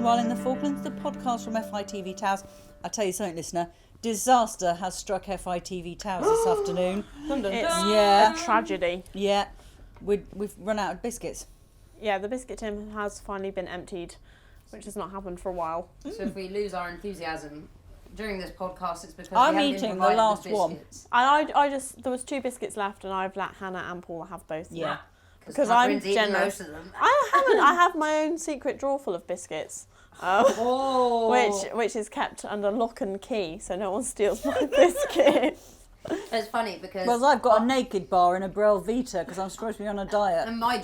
Meanwhile, in the Falklands, the podcast from FITV Towers. I'll tell you something, listener. Disaster has struck FITV Towers this afternoon. It's a tragedy. Yeah. We've run out of biscuits. Yeah, the biscuit tin has finally been emptied, which has not happened for a while. So if we lose our enthusiasm during this podcast, it's because I'm we haven't eating been the last one. And I just, there was 2 biscuits left and I've let Hannah and Paula have both. Yeah. Because I'm eaten generous. most of them. I have my own secret drawer full of biscuits. Which is kept under lock and key, so no one steals my biscuits. It's funny because... Well, I've got a naked bar and a Brel Vita because I'm supposed to be on a diet. And my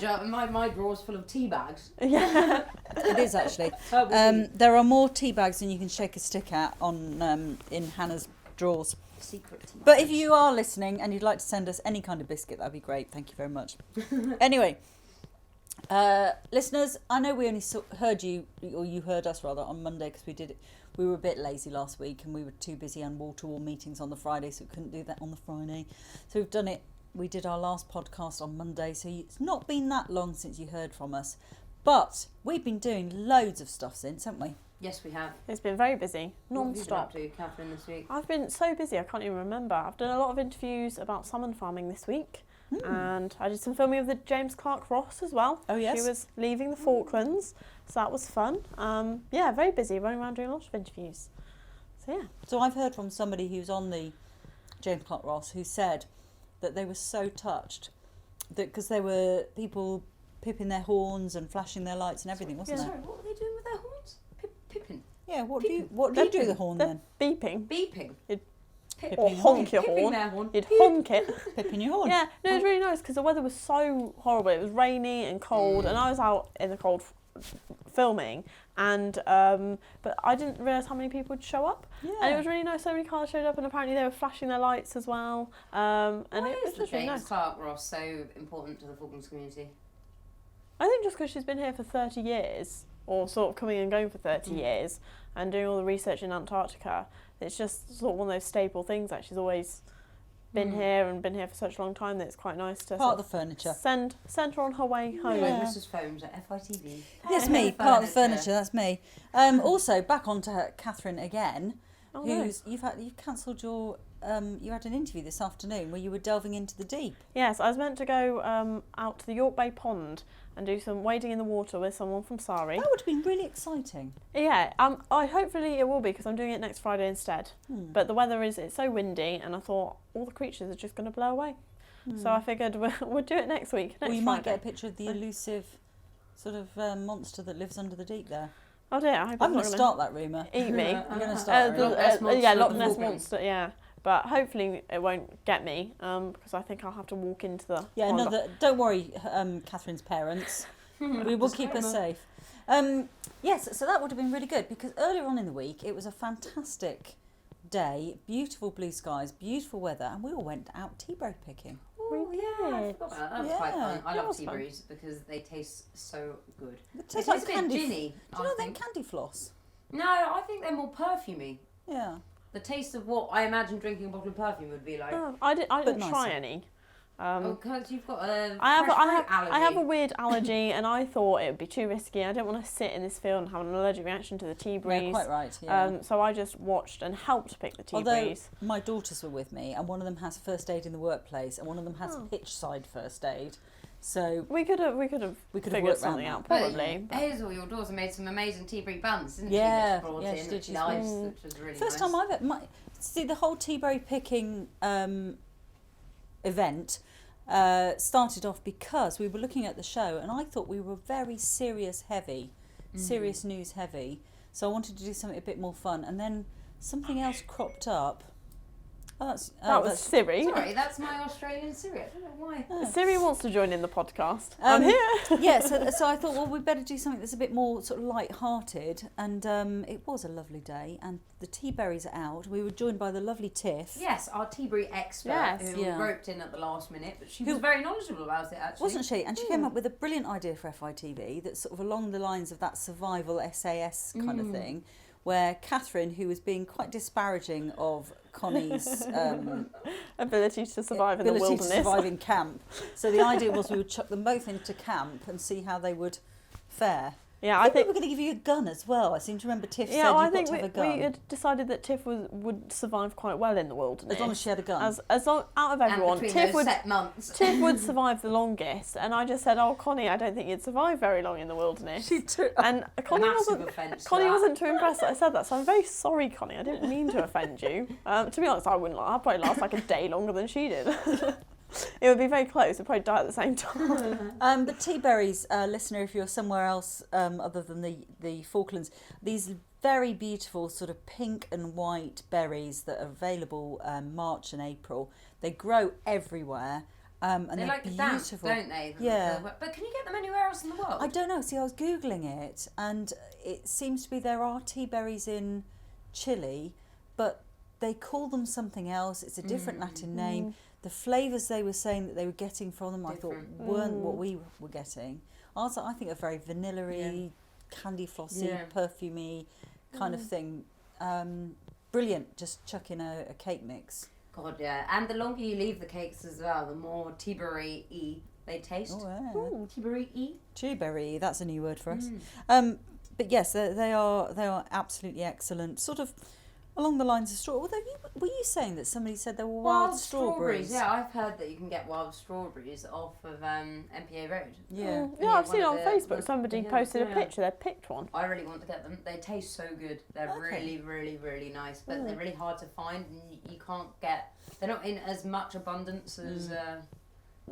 drawer's full of tea bags. Yeah. It is actually. There are more tea bags than you can shake a stick at on in Hannah's drawers. Secret tea But bags. if you are listening and you'd like to send us any kind of biscuit, that'd be great. Thank you very much. Anyway, listeners, I know we only heard you, or you heard us rather, on Monday because we were a bit lazy last week and we were too busy on wall-to-wall meetings on the Friday, so we couldn't do that on the Friday. So we've done it. We did our last podcast on Monday, so it's not been that long since you heard from us. But we've been doing loads of stuff since, haven't we? Yes, we have. It's been very busy, What have you been up non-stop. to, Katharyn, this week? I've been so busy I can't even remember. I've done a lot of interviews about salmon farming this week. And I did some filming of the James Clark Ross as well. Oh, yes. She was leaving the Falklands, so that was fun. Yeah, very busy, running around doing a lot of interviews. So yeah. So I've heard from somebody who's on the James Clark Ross who said that they were so touched that because there were people pipping their horns and flashing their lights and everything, wasn't Sorry, there? what were they doing with their horns? Pipping. Yeah. What do you do with the horn They're then? beeping. Beeping. Or honk your Pipping horn. their horn. You'd honk it. Pipping your horn. Yeah, no, it was really nice because the weather was so horrible. It was rainy and cold, and I was out in the cold filming, and but I didn't realise how many people would show up. Yeah. And it was really nice. So many cars showed up, and apparently they were flashing their lights as well. And Why it was is just really James nice. Clark Ross so important to the Falklands community? I think just because she's been here for 30 years, or sort of coming and going for 30 years, and doing all the research in Antarctica, it's just sort of one of those staple things that she's always been here and been here for such a long time that it's quite nice to Part of the furniture. send her on her way home. Yeah. Mrs. Phones at FITV. Yes, me. Part of the furniture. That's me. Also, back on to Katharyn again. Oh, no. You've cancelled your. You had an interview this afternoon where you were delving into the deep. Yes, I was meant to go out to the York Bay Pond and do some wading in the water with someone from Sari. That would have been really exciting. Yeah, I hopefully it will be because I'm doing it next Friday instead. But the weather it's so windy, and I thought all the creatures are just going to blow away. So I figured we'll do it next week. Well, you Friday. might get a picture of the elusive sort of monster that lives under the deep there. Oh dear, I hope I'm going it's to not start that rumour. eat me. I'm going to start that rumour. Loch Ness monster Yeah, of Loch the Ness Falklands. monster. Yeah, but hopefully it won't get me because I think I'll have to walk into the. Yeah, pond. don't worry, Katharyn's parents. We will keep her safe. Yes, so that would have been really good because earlier on in the week it was a fantastic day, beautiful blue skies, beautiful weather, and we all went out tea-berry picking. Oh, yeah, I forgot about that. That was quite Yeah, fun. I that love was tea fun. berries because they taste so good. It They tastes taste like a bit candy. ginny, Do you know I that think. candy floss? No, I think they're more perfumey. Yeah. The taste of what I imagine drinking a bottle of perfume would be like. Oh, I didn't try nicer. any. Because you've got a I have allergy. a weird allergy, and I thought it would be too risky. I didn't want to sit in this field and have an allergic reaction to the tea breeze. Yeah, quite right. Yeah. So I just watched and helped pick the tea Although breeze. my daughters were with me, and one of them has first aid in the workplace, and one of them has pitch side first aid. So We could have worked figured around something that. out probably. But Hazel, your daughter, made some amazing tea brie buns, didn't Yeah, she? That she brought yeah, in, she did. which She's nice, nice. which was really first nice. time I've see the whole tea-berry picking event started off because we were looking at the show, and I thought we were very serious news heavy. So I wanted to do something a bit more fun, and then something else cropped up. That was Siri. Sorry, that's my Australian Siri. I don't know why. Siri wants to join in the podcast. I'm here. Yeah, so I thought, well, we'd better do something that's a bit more sort of light-hearted, and it was a lovely day, and the tea berries are out. We were joined by the lovely Tiff. Yes, our tea brie expert Yes. who Yeah. roped in at the last minute, but she was very knowledgeable about it actually. Wasn't she? And she came up with a brilliant idea for FITV that's sort of along the lines of that survival SAS kind of thing, where Katharyn, who was being quite disparaging of Connie's Ability to survive in the ability wilderness. to survive in camp. So the idea was we would chuck them both into camp and see how they would fare. Yeah, I think we were going to give you a gun as well. I seem to remember Tiff said you've got to have a gun. we had decided that Tiff would survive quite well in the wilderness. As long as she had a gun. As long, out of everyone, Tiff would Tiff survive the longest. And I just said, "Oh, Connie, I don't think you'd survive very long in the wilderness." She took. And Connie wasn't too impressed that I said that. So I'm very sorry, Connie. I didn't mean to offend you. To be honest, I wouldn't. I'd probably last like a day longer than she did. It would be very close. We'd probably die at the same time. But tea berries, listener, if you're somewhere else other than the Falklands, these very beautiful sort of pink and white berries that are available March and April. They grow everywhere. And they're like beautiful, damp, don't they? Yeah. But can you get them anywhere else in the world? I don't know. See, I was Googling it, and it seems to be there are tea berries in Chile, but they call them something else. It's a different Latin name. The flavours they were saying that they were getting from them, I thought, weren't what we were getting. Also, I think a very vanilla-y, candy flossy, perfumey kind of thing. Brilliant, just chuck in a cake mix. God, yeah. And the longer you leave the cakes as well, the more tea berry-y they taste. Oh, yeah. Ooh, tea berry-y. Tea berry, that's a new word for us. But yes, they are absolutely excellent. Sort of along the lines of strawberries. Were you saying that somebody said there were wild strawberries? Yeah, I've heard that you can get wild strawberries off of MPA Road. Yeah. Yeah, I've seen on Facebook somebody posted a picture. They picked one. I really want to get them. They taste so good. They're really, really, really nice, but they're really hard to find, and you can't get. They're not in as much abundance as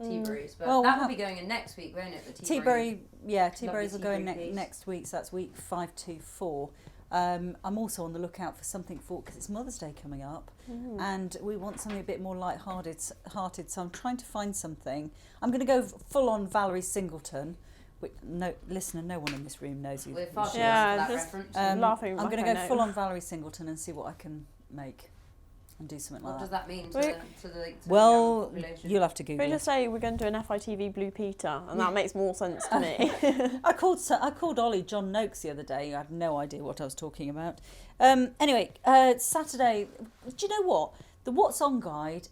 tea berries, but that will be going in next week, won't it? The tea berry. Yeah, tea berries will go in next week. So that's week 5 to 4. I'm also on the lookout for something because it's Mother's Day coming up, and we want something a bit more light-hearted. So I'm trying to find something. I'm going to go full on Valerie Singleton. No one in this room knows who. We're far too young for that reference. Laughing. I'm going to go full on Valerie Singleton and see what I can make. And do something like that. What does that mean to the well, young population? You'll have to Google We it. just say we're going to do an FITV Blue Peter, and that makes more sense to me. I called Ollie John Noakes the other day. I had no idea what I was talking about. Anyway, Saturday. Do you know what? The What's On guide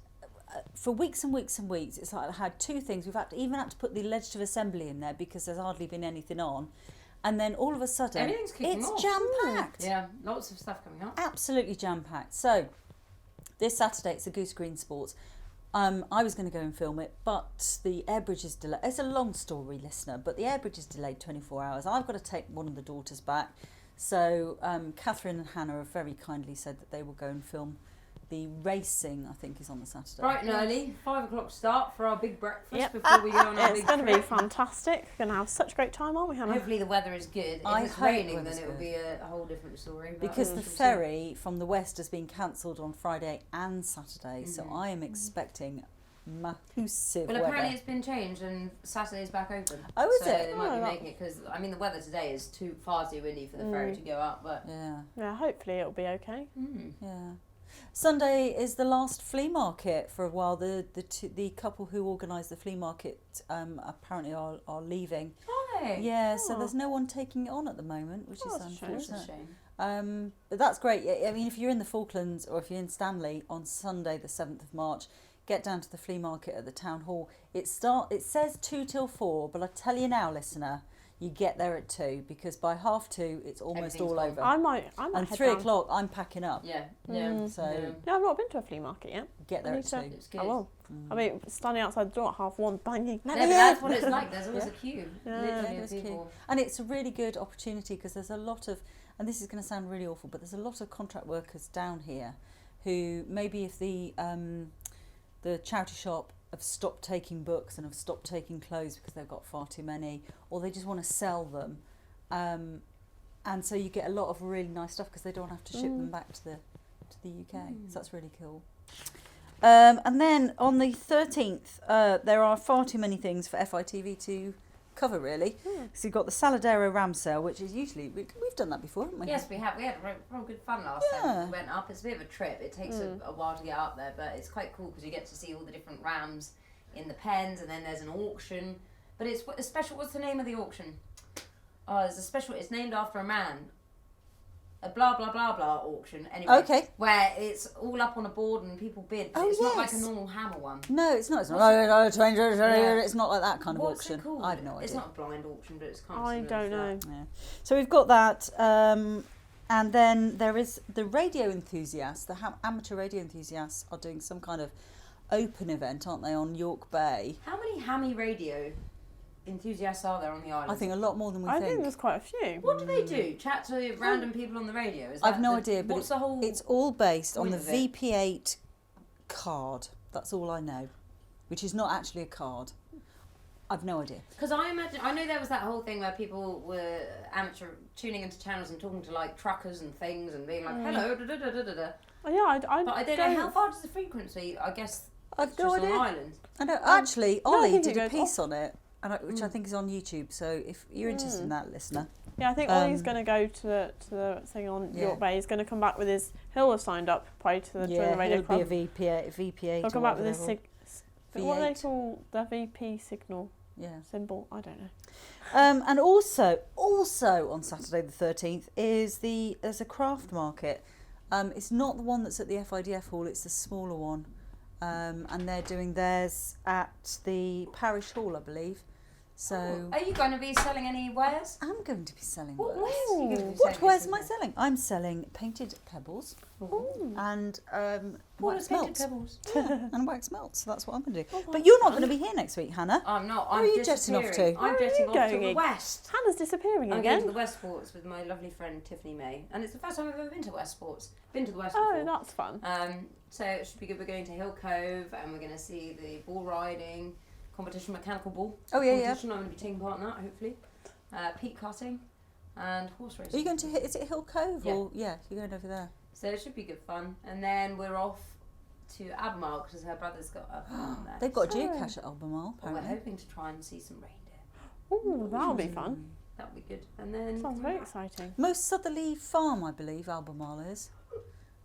for weeks and weeks and weeks. It's like I had 2 things. We've even had to put the legislative assembly in there because there's hardly been anything on. And then all of a sudden, it's jam packed. Yeah, lots of stuff coming up. Absolutely jam packed. So. This Saturday, it's a Goose Green Sports. I was going to go and film it, but the air bridge is delayed. It's a long story, listener, but the air bridge is delayed 24 hours. I've got to take one of the daughters back. So Katharyn and Hannah have very kindly said that they will go and film the racing, I think, is on the Saturday. Bright and early, 5 o'clock start for our big breakfast before we go on our big It's going to be fantastic. We're going to have such a great time, aren't we, Hannah? Hopefully the weather is good. If it's raining, then it will be a whole different story. Because the ferry from the west has been cancelled on Friday and Saturday, so I am expecting massive weather. Well, apparently it's been changed and Saturday's back open. Oh, is so it? they might be making it because, I mean, the weather today is far too windy for the ferry to go up, but... Yeah, hopefully it'll be okay. Yeah. Sunday is the last flea market for a while. The couple who organised the flea market apparently are leaving. Are they? Yeah, so there's no one taking it on at the moment, which is unfortunate. That's a shame. But that's great. I mean, if you're in the Falklands or if you're in Stanley on Sunday the 7th of March, get down to the flea market at the town hall. It says 2 till 4, but I tell you now, listener, you get there at 2 because by 1:30 it's almost all over. I might and head 3 down. o'clock I'm packing up. Yeah. So No, I've not been to a flea market yet. Get there at 2. It's good. I will. I mean, standing outside the door at 1:30, banging. Yeah, but that's what it's like. There's always a queue. Literally, there's of people. queue. And it's a really good opportunity because there's a lot of, and this is going to sound really awful, but there's a lot of contract workers down here who maybe if the charity shop have stopped taking books and have stopped taking clothes because they've got far too many, or they just want to sell them, and so you get a lot of really nice stuff because they don't have to ship them back to the UK. So that's really cool. And then on the 13th, there are far too many things for FITV to cover, really. So you've got the Saladero Ram Sale, which is usually, we've done that before, haven't we? Yes, we have. We had real good fun last time. We went up. It's a bit of a trip. It takes a while to get up there, but it's quite cool because you get to see all the different rams in the pens, and then there's an auction. But it's a special. What's the name of the auction? Oh, there's a special. It's named after a man. a blah blah blah blah auction anyway. Okay. Where it's all up on a board and people bid, but it's not like a normal hammer one. No, it's not. It's not. It's not like that kind of What's auction. it called? I have no idea. It's not a blind auction, but it's kind of I similar don't to know. that. Yeah. So we've got that, and then there is the radio enthusiasts. The amateur radio enthusiasts are doing some kind of open event, aren't they, on York Bay? How many hammy radio enthusiasts are there on the island? I think a lot more than we I think. think there's quite a few. What do they do? Chat to random people on the radio? Is I've that no idea, but what's the whole? it's all based on point the of it? VP8 card. That's all I know, which is not actually a card. I've no idea. Because I know there was that whole thing where people were amateur tuning into channels and talking to like truckers and things and being like, hello, da da da da da da. Oh, yeah, But I don't know how far does the frequency. I guess I've it's no just idea. on island. I know. Actually, no, I Ollie think did it a goes piece on it, which I think is on YouTube. So if you're interested in that, listener, Yeah, I think Ollie's going to go to the thing on York Bay. He's going to come back with his. He'll have signed up probably to join the radio club. he'll be a VP8. He'll come back with his what do they V8. call the VP signal Yeah. symbol? I don't know. And also on Saturday the 13th there's a craft market. It's not the one that's at the FIDF hall. It's the smaller one, and they're doing theirs at the parish hall, I believe. So Are you going to be selling any wares? I'm going to be selling What wares. wares are you going to be What selling? wares am I selling? I'm selling painted pebbles and wax Painted melts. pebbles. Yeah, and wax melts. So that's what I'm going to do. Oh, But you're not going to be here next week, Hannah. I'm not. Where I'm are you jetting off disappearing. to? I'm Where are jetting you off to going? the west. Hannah's disappearing I'm going again. to the West Sports with my lovely friend Tiffany May, and it's the first time I've ever been to West Sports. Been to the West Oh, before. that's fun. So it should be good. We're going to Hill Cove, and we're going to see the bull riding competition, mechanical bull competition. I'm going to be taking part in that, hopefully. Peat cutting and horse racing. Are you going to? Is it Hill Cove Yeah. or you're going over there? So it should be good fun. And then we're off to Albemarle because her brother's got a farm there. They've got a So- geocache at Albemarle, Well, we're apparently. hoping to try and see some reindeer. Ooh, that'll be fun. That'll be good. And then Sounds very exciting. Most southerly farm, I believe, Albemarle is.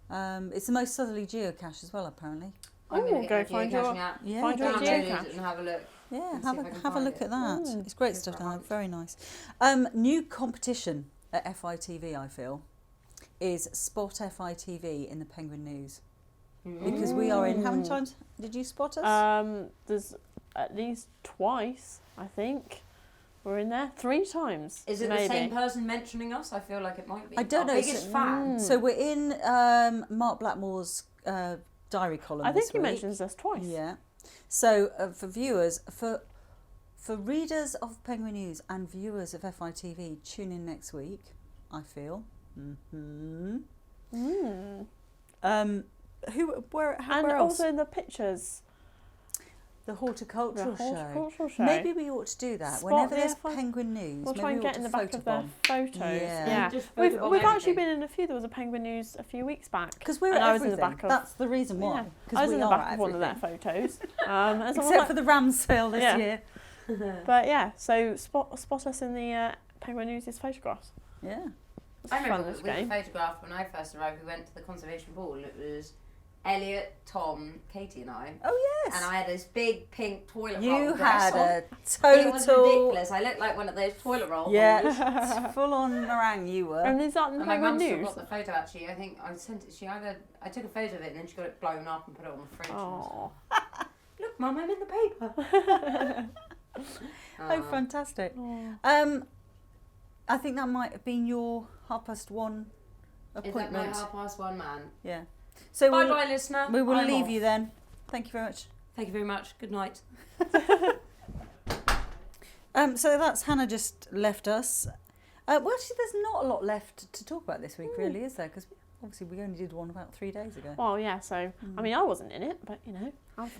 It's the most southerly geocache as well, apparently. I'm going Ooh, to go get my find your- geocaching app. Yeah, Find your go Download check. geocache. it and have a look. Yeah, and have see if I a can have a find look it. at that. Mm. It's great Go stuff for a down there. hunt. Very nice. New competition at FITV, I feel, is Spot FITV in the Penguin News. Because we are in. How many times did you spot us? There's at least twice, I think. We're in there 3 times. Is it maybe. the same person mentioning us? I feel like it might be. I don't Our know. biggest fan. So we're in Mark Blackmore's diary column. I think this he week. mentions us twice. Yeah. So for viewers, for readers of Penguin News and viewers of FITV, tune in next week. I feel. Where And else? also in the pictures. The horticultural show. Horticultural show. Maybe we ought to do that. Spot Whenever the there's FI Penguin News, We'll maybe try and we get ought in to the back of their photobomb. photos. Yeah. Just We've photobomb actually everything. been in a few. There was a Penguin News a few weeks back. Because we're and at I was in everything. the back of. That's the reason why. Yeah. Because I was we in the are back at of one of their everything. photos. And someone Except like- for the ram sale this Yeah. year. But yeah, so spot us in the Penguin News' photographs. Yeah. It's I fun, remember this with the game. photograph when I first arrived. We went to the conservation ball. It was Elliot, Tom, Katie, and I. Oh yes. And I had this big pink toilet roll You dress had on. a It was total. ridiculous. I looked like one of those toilet roll holders. Yeah. Full on meringue you were. And is that in the And my Penguin mum still News? got the photo actually. I think I sent it. I took a photo of it and then she got it blown up and put it on the fridge. And I was Oh, like, look, Mum, I'm in the paper. Oh, fantastic. I think that might have been your 1:30 Is that my appointment. 1:30 man? Yeah. So Bye bye, listener. we will I'm leave off. you then. Thank you very much. Thank you very much. Good night. So that's Hannah just left us. Well, actually, there's not a lot left to talk about this week, really, is there? Because obviously we only did one about 3 days ago. well, yeah. So I mean, I wasn't in it, but you know.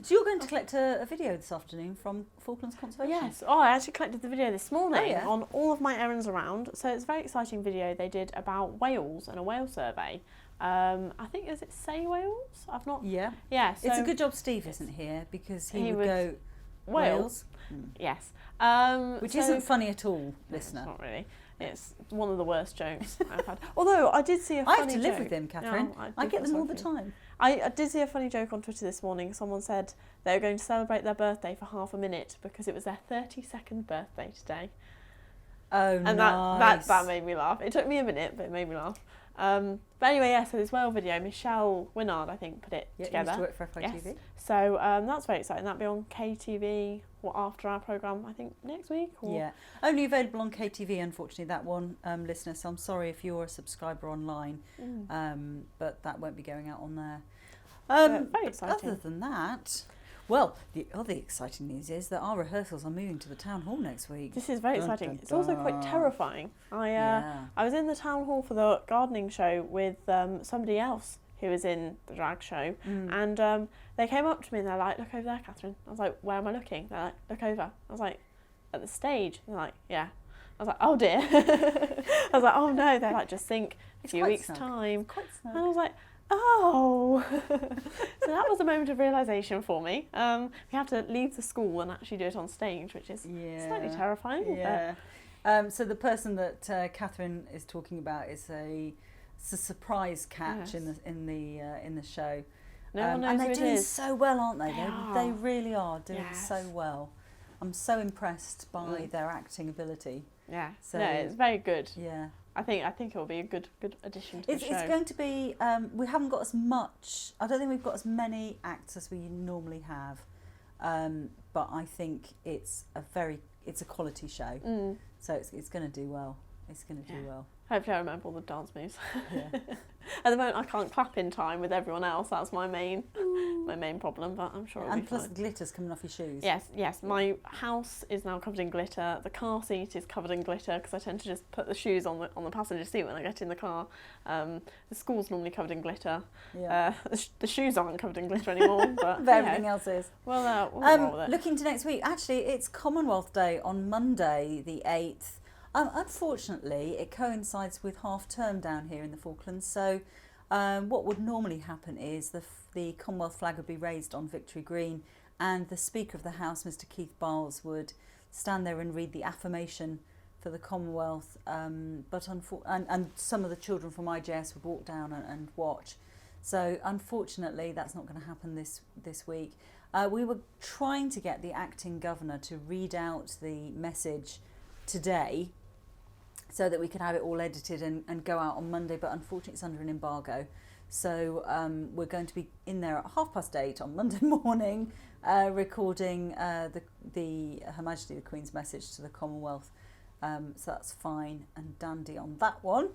So you're going to collect a video this afternoon from Falklands Conservation? Yes. Oh, I actually collected the video this morning Oh, yeah. on all of my errands around. So it's a very exciting video they did about whales and a whale survey. I think, is it Say Wales? I've not. Yeah. Yeah. So It's a good job Steve isn't here because he He would would- go Wales. Wales, Yes. which so- isn't funny at all, No, listener. It's not really. It's one of the worst jokes I've had. Although I did see a I funny have to joke. live with him, Katharyn. No, I do get feel them all sorry the for you. time. I did see a funny joke on Twitter this morning. Someone said they were going to celebrate their birthday for half a minute because it was their 32nd birthday today. Oh, And nice. that made me laugh. It took me a minute, but it made me laugh. But anyway, yeah, so this whale video, Michelle Winnard, I think, put it together. Used to work for FITV. Yes. So that's very exciting. That'll be on KTV after our programme, I think, next week. Or... Yeah, only available on KTV, unfortunately, that one, listener. So I'm sorry if you're a subscriber online, but that won't be going out on there. Very exciting. Other than that, well, the other exciting news is that our rehearsals are moving to the town hall next week. This is very exciting. It's also quite terrifying. I was in the town hall for the gardening show with somebody else who was in the drag show, and they came up to me and they're like, "Look over there, Katharyn." I was like, "Where am I looking?" They're like, "Look over." I was like, "At the stage." They're like, "Yeah." I was like, "Oh dear." I was like, "Oh no." They're like, "Just think, a few weeks' time." Quite snug. And I was like, oh. So that was a moment of realisation for me. We have to leave the school and actually do it on stage, which is slightly terrifying. Yeah. So the person that Katharyn is talking about is a surprise catch in the show. No one knows and they're who doing it is. so well, aren't they? They They really are doing Yes. so well. I'm so impressed by their acting ability. Yeah. So, no, it's very good. Yeah. I think it will be a good addition to the show. It's going to be. We haven't got as much. I don't think we've got as many acts as we normally have, but I think it's a quality show. So it's going to do well. It's going to do well. Hopefully I remember all the dance moves. Yeah. At the moment I can't clap in time with everyone else. That's my main problem, but I'm sure it'll be And plus fine. the glitter's coming off your shoes. Yes. My house is now covered in glitter. The car seat is covered in glitter because I tend to just put the shoes on the passenger seat when I get in the car. The school's normally covered in glitter. Yeah. The shoes aren't covered in glitter anymore, but Everything else is. Well, we'll roll with it. Looking to next week, actually, it's Commonwealth Day on Monday, the 8th. Unfortunately, it coincides with half term down here in the Falklands. So, what would normally happen is the Commonwealth flag would be raised on Victory Green, and the Speaker of the House, Mr. Keith Biles, would stand there and read the affirmation for the Commonwealth. But and some of the children from IJS would walk down and watch. So, unfortunately, that's not going to happen this week. We were trying to get the acting governor to read out the message today, so that we could have it all edited and go out on Monday, but unfortunately it's under an embargo. So we're going to be in there at 8:30 on Monday morning, recording the Her Majesty the Queen's message to the Commonwealth. So that's fine and dandy on that one.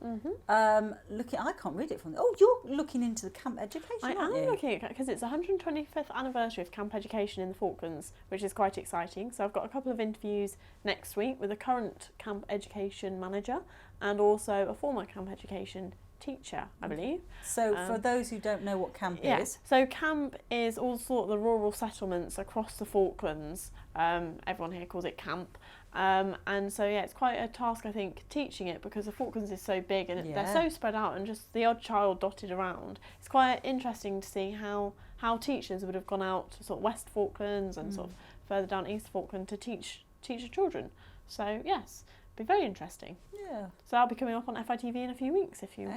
I can't read it from there. Oh, you're looking into the camp education, I aren't am you? looking at, because it's the 125th anniversary of camp education in the Falklands, which is quite exciting. So I've got a couple of interviews next week with a current camp education manager and also a former camp education teacher, I believe. So for those who don't know what camp is. So camp is all sort of the rural settlements across the Falklands. Everyone here calls it camp. And so it's quite a task, I think, teaching it, because the Falklands is so big and they're so spread out and just the odd child dotted around. It's quite interesting to see how teachers would have gone out to sort of West Falklands and sort of further down East Falkland to teach the children. So yes, be very interesting. Yeah. So I'll be coming up on FITV in a few weeks if you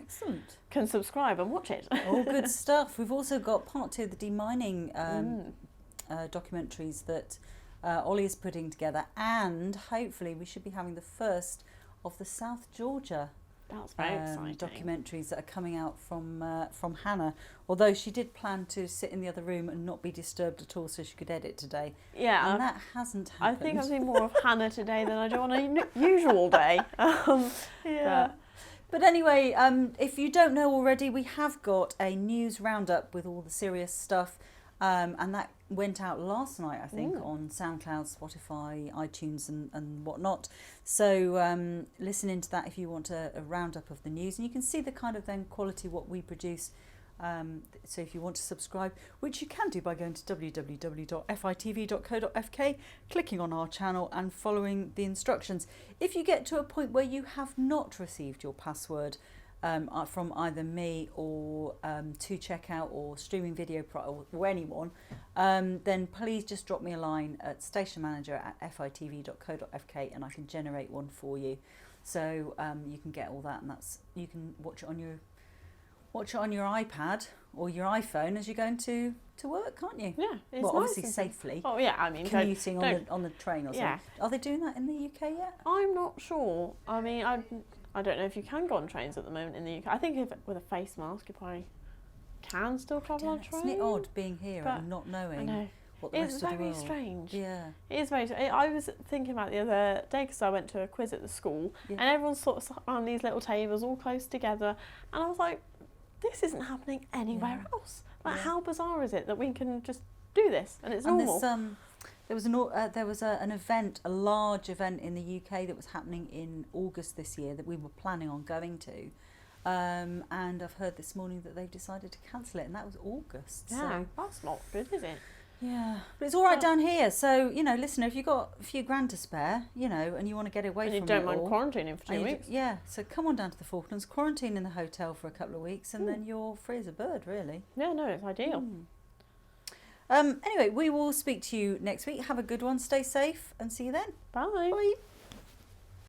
can subscribe and watch it. All good stuff. We've also got part 2 of the demining documentaries that Ollie is putting together, and hopefully we should be having the first of the South Georgia That's very exciting. Documentaries that are coming out from Hannah, although she did plan to sit in the other room and not be disturbed at all so she could edit today. Yeah. And that hasn't happened. I think I've seen more of Hannah today than I do on a usual day. But anyway, if you don't know already, we have got a news roundup with all the serious stuff, and that went out last night, I think, on SoundCloud, Spotify, iTunes and whatnot. So listen into that if you want a roundup of the news, and you can see the kind of then quality what we produce. So if you want to subscribe, which you can do by going to www.fitv.co.fk, clicking on our channel and following the instructions. If you get to a point where you have not received your password from either me or to checkout or streaming video or anyone, then please just drop me a line at stationmanager@fitv.co.fk and I can generate one for you. So you can get all that, and you can watch it on your iPad or your iPhone as you're going to work, can't you? Yeah, it's well, nice, obviously safely. Oh yeah, I mean, commuting on the train or something. Yeah. Are they doing that in the UK yet? I'm not sure. I mean, I don't know if you can go on trains at the moment in the UK. I think if with a face mask, you probably can still travel on trains. Isn't it odd being here and not knowing? I know. What the rest of the world. It's very strange. Yeah. It is very strange. I was thinking about the other day because I went to a quiz at the school and everyone's sort of on these little tables all close together, and I was like, this isn't happening anywhere else. Like, how bizarre is it that we can just do this and it's normal? There was an event, a large event in the UK that was happening in August this year that we were planning on going to. And I've heard this morning that they've decided to cancel it, and that was August. Yeah, so. That's not good, is it? Yeah, but it's all right down here. So, you know, listener, if you've got a few grand to spare, you know, and you want to get away from it and you don't mind quarantining for 2 weeks. Yeah, so come on down to the Falklands, quarantine in the hotel for a couple of weeks, and then you're free as a bird, really. Yeah, no, it's ideal. Anyway, we will speak to you next week. Have a good one. Stay safe and see you then. Bye. Bye.